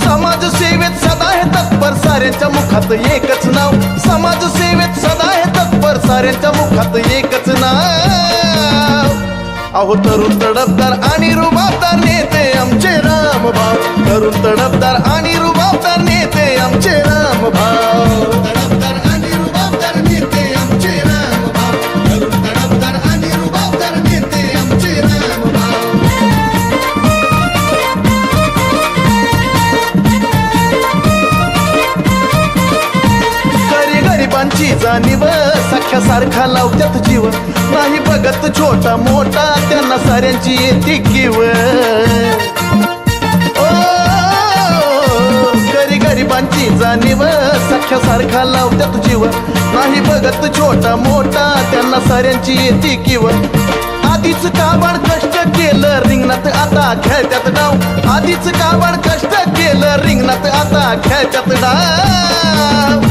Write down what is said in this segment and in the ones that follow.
समाजसेवेत सदा आहे तत्पर साऱ्यांच्या मुखात एकच नाव, समाजसेवेत सदा आहे तत्पर साऱ्यांच्या मुखात एकच नाव. अहो तरुण तडफदार आणि रुबाबदार नेते आमचे रामभाऊ, तरुण तडफदार आणि रुबाबदार नेते आमचे रामभाऊ. तडफदार आणि रुबाबदार नेते आमचे रामभाऊ, तरुण तडफदार आणि रुबाबदार नेते आमचे रामभाऊ. गरिबांची जाणीव सख्यासारखा लावत्यात जीव, नाही बघत छोटा मोठा त्यांना साऱ्यांची येते किव. गरिबांची जाणीव सख्यासारखा लावत्यात जीव, नाही बघत छोटा मोठा त्यांना साऱ्यांची येते किव. आधीच काबाड कष्ट केलं रिंगणात आता खेळत्यात डाव, आधीच काबाड कष्ट केलं रिंगणात आता खेळत्यात डाव.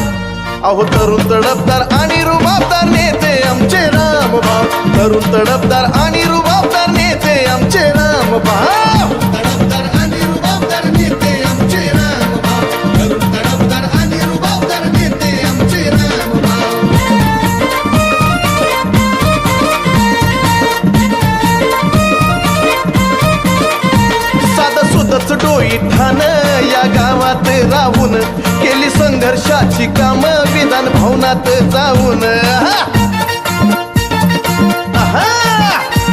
अहो तरुण तडफदार आणि रुबाबदार नेते आमचे रामभाऊ, तरुण तडफदार आणि रुबाबदार नेते आमचे रामभाऊ. तडफदार आणि रुबाबदार नेते आमचे रामभाऊ, तरुण तडफदार आणि रुबाबदार नेते आमचे रामभाऊ. साधं सुधच डोई ठाण या गावात राहून केली संघर्षाची काम विधान भवनात जाऊन.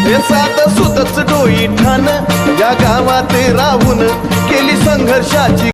हे साधं सुधच डोई ठाण या गावात राहून केली संघर्षाची